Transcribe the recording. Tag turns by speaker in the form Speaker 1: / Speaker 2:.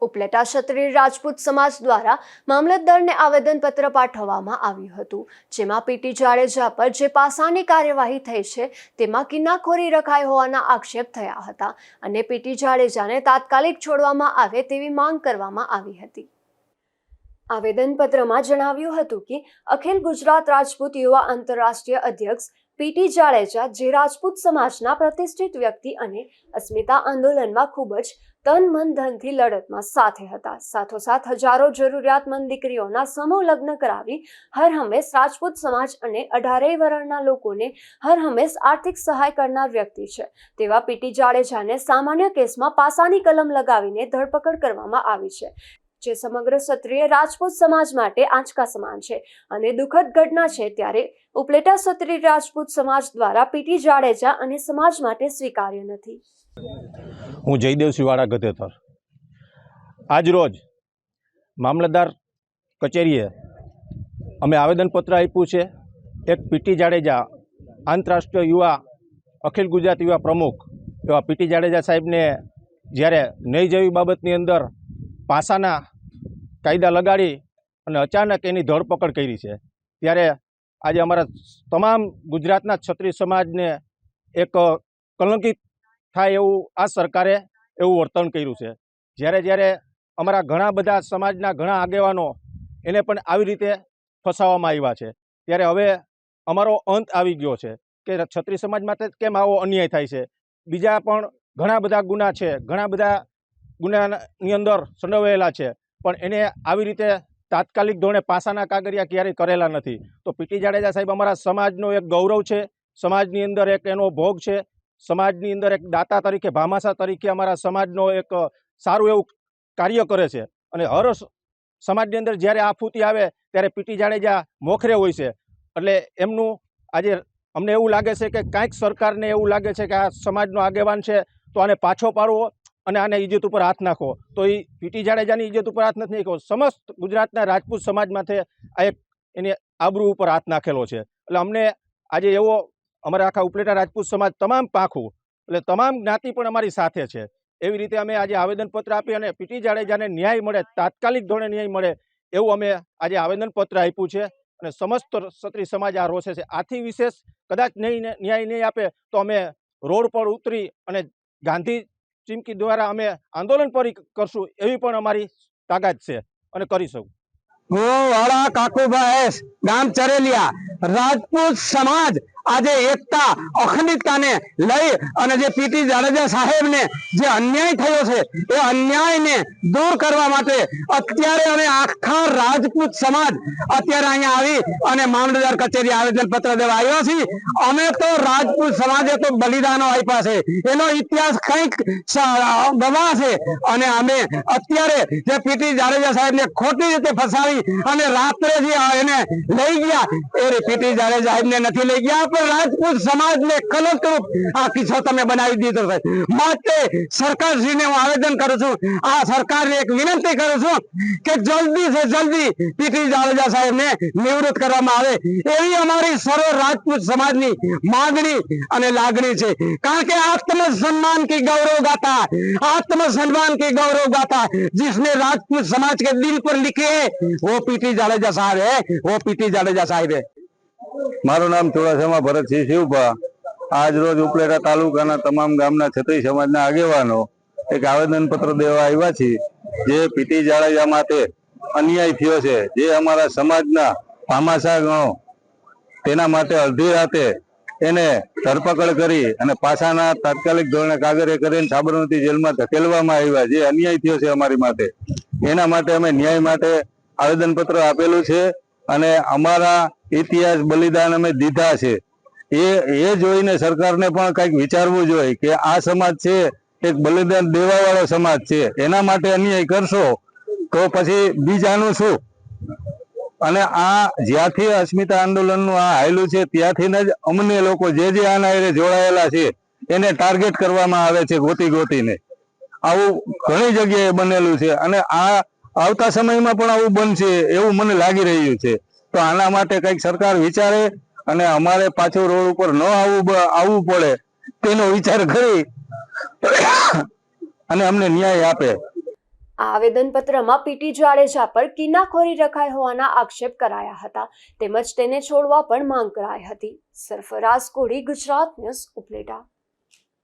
Speaker 1: ઉપલેટા ક્ષત્રિય રાજપૂત સમાજ દ્વારા મામલતદારને આવેદનપત્ર પાઠવવામાં આવ્યું હતું, જેમાં પીટી જાડેજા પર જે પાસાની કાર્યવાહી થઈ છે તેમાં કિન્નાખોરી રખાઈ હોવાના આક્ષેપ થયા હતા અને પીટી જાડેજાને તાત્કાલિક છોડવામાં આવે તેવી માંગ કરવામાં આવી હતી। આવેદનપત્રમાં જણાવ્યું હતું કે અખિલ ગુજરાત રાજપૂત યુવા આંતરરાષ્ટ્રીય અધ્યક્ષ પીટી જાડેજા જે રાજપૂત સમાજના પ્રતિષ્ઠિત વ્યક્તિ અને અસ્મિતા આંદોલનમાં ખૂબ જ તન મન ધનથી લડતમાં સાથે હતા। સાથોસાથ હજારો જરૂરિયાતમંદ દીકરીઓના સમૂહ લગ્ન કરાવી હર હંમેશ રાજપૂત સમાજ અને 18 વર્ણના લોકોને હર હંમેશ આર્થિક સહાય કરનાર વ્યક્તિ છે। તેવા પીટી જાડેજાને સામાન્ય કેસમાં પાસાની કલમ લગાવીને ધરપકડ કરવામાં આવી છે, જે સમગ્ર ક્ષત્રિય રાજપૂત સમાજ માટે આંચકા સમાન છે અને દુઃખદ ઘટના છે। ત્યારે ઉપલેટા ક્ષત્રિય રાજપૂત સમાજ દ્વારા પીટી જાડેજા અને સમાજ માટે સ્વીકાર્ય નથી।
Speaker 2: હું જયદેવ શિવાળા ગધેતર આજ રોજ મામલતદાર કચેરીએ અમે આવેદનપત્ર આપ્યું છે। એક પીટી જાડેજા આંતરરાષ્ટ્રીય યુવા અખિલ ગુજરાત યુવા પ્રમુખ એવા પીટી જાડેજા સાહેબને જ્યારે નહીં જેવી બાબતની અંદર પાસાના કાયદા લગાડી અને અચાનક એની ધરપકડ કરી છે, ત્યારે આજે અમારા તમામ ગુજરાતના ક્ષત્રિય સમાજને એક કલંકિત થાય એવું આ સરકારે એવું વર્તન કર્યું છે। જ્યારે અમારા ઘણા બધા સમાજના ઘણા આગેવાનો એને પણ આવી રીતે ફસાવવામાં આવ્યા છે, ત્યારે હવે અમારો અંત આવી ગયો છે કે ક્ષત્રિય સમાજ માટે કેમ આવો અન્યાય થાય છે। બીજા પણ ઘણા બધા ગુના છે, ઘણા બધા ગુનાની અંદર સંડોવાયેલા છે, પણ એને આવી રીતે તાત્કાલિક ધોરણે પાસાના કાગળિયા ક્યારેય કરેલા નથી। તો પીટી જાડેજા સાહેબ અમારા સમાજનો એક ગૌરવ છે, સમાજની અંદર એક એનો ભોગ છે, સમાજની અંદર એક દાતા તરીકે ભામાસા તરીકે અમારા સમાજનો એક સારું એવું કાર્ય કરે છે અને હર સમાજની અંદર જ્યારે આફૂતી આવે ત્યારે પીટી જાડેજા મોખરે હોય છે। એટલે એમનું આજે અમને એવું લાગે છે કે કાંઈક સરકારને એવું લાગે છે કે આ સમાજનો આગેવાન છે તો આને પાછો પાડવો અને આને ઇજ્જત ઉપર હાથ નાખો, તો એ પીટી જાડેજાની ઇજ્જત ઉપર હાથ નથી નાખ્યો, સમસ્ત ગુજરાતના રાજપૂત સમાજમાંથી આ એક એની આબરૂ ઉપર હાથ નાખેલો છે। એટલે અમને આજે એવો અમારા આખા ઉપલેટા રાજપૂત સમાજ તમામ પાંખું એટલે તમામ જ્ઞાતિ પણ અમારી સાથે છે, એવી રીતે અમે આજે આવેદનપત્ર આપી અને પીટી જાડેજાને ન્યાય મળે, તાત્કાલિક ધોરણે ન્યાય મળે એવું અમે આજે આવેદનપત્ર આપ્યું છે અને સમસ્ત ક્ષત્રિય સમાજ આ રોષે છે। આથી વિશેષ કદાચ ન્યાય નહીં આપે તો અમે રોડ પર ઉતરી અને ગાંધી ચીમકી દ્વારા અમે આંદોલન પર કરશું એવી પણ અમારી તાકાત છે અને કરીશું।
Speaker 3: હું વાળા કાકુભાઈ ગામ ચરેલિયા રાજપૂત સમાજ આજે એકતા અખંડિતતાને લઈ અને જે પીટી જાડેજા સાહેબને જે અન્યાય થયો છે એ અન્યાયને દૂર કરવા માટે અત્યારે અમે આખા રાજપૂત સમાજ અત્યારે અહીંયા આવી અને મામલતદાર કચેરી આવેદનપત્ર દેવા આવ્યા છીએ। અમે તો રાજપૂત સમાજે તો બલિદાનો આપ્યા છે, એનો ઇતિહાસ કંઈક ગવા છે અને અમે અત્યારે જે પીટી જાડેજા સાહેબને ખોટી રીતે ફસાવી અને રાત્રે જે એને લઈ ગયા એ પીટી જાડેજા સાહેબને નથી લઈ ગયા, રાજપૂત સમાજને કલંકરૂપ આ કિસ્સો તમે બનાવી દીધો છે। માટે સરકારશ્રીને હું આવેદન કરું છું, આ સરકારને એક વિનંતી કરું છું કે જલ્દી સે જલ્દી પીટી જાડેજા સાહેબને નિવૃત્ત કરવામાં આવે એવી અમારી સર્વ રાજપૂત સમાજની માંગણી અને લાગણી છે। કારણ કે आत्मसम्मान की गौरव गाथा, आत्मसम्मान की गौरव गाथा जिसने राजपूत समाज के दिल पर लिखी है वो पीटी जाडेजा साहब है, वो पीटी जाडेजा साहब है।
Speaker 4: મારું નામ ચોરાસામાં ભરતસિંહ શિવભા। આજ રોજ ઉપલેટા તાલુકાના તમામ ગામના ક્ષત્રિય સમાજના આગેવાનો એક આવેદનપત્ર દેવા આવ્યા છે, જે પીટી જાડેજા માટે અન્યાય થયો છે, જે અમારા સમાજના ભામાસા ગણો તેના માટે અડધી રાતે એને ધરપકડ કરી અને પાસાના તાત્કાલિક ધોરણે કાગળે કરીને સાબરમતી જેલમાં ધકેલવામાં આવ્યા, જે અન્યાય થયો છે અમારી માટે, એના માટે અમે ન્યાય માટે આવેદનપત્ર આપેલું છે અને અમારા ઇતિહાસ બલિદાન અમે દીધા છે। એ જોઈને સરકારને પણ કંઈક વિચારવું જોઈએ કે આ સમાજ છે એક બલિદાન દેવા વાળો સમાજ છે, એના માટે અન્યાય કરશો તો પછી બીજાનું શું। અને આ જ્યાંથી અસ્મિતા આંદોલનનું આ હાયલું છે ત્યાંથી જ અમને લોકો જે આના હારે જોડાયેલા છે એને ટાર્ગેટ કરવામાં આવે છે ગોતીને। આવું ઘણી જગ્યાએ બનેલું છે અને આ આવતા સમયમાં પણ આવું બનશે એવું મને લાગી રહ્યું છે। તો આના માટે કંઈક સરકાર વિચારે અને અમારે પાછું રોડ ઉપર ન આવવું પડે તેનો વિચાર કરી અને અમને ન્યાય આપે।
Speaker 1: આ આવેદનપત્રમાં પીટી જાડેજા પર કિનાખોરી રખાઈ હોવાના આક્ષેપ કરાયા હતા તેમજ તેને છોડવા પણ માંગ કરાઈ હતી. સરફરાઝ કોડી, ગુજરાત ન્યૂઝ, ઉપલેટા.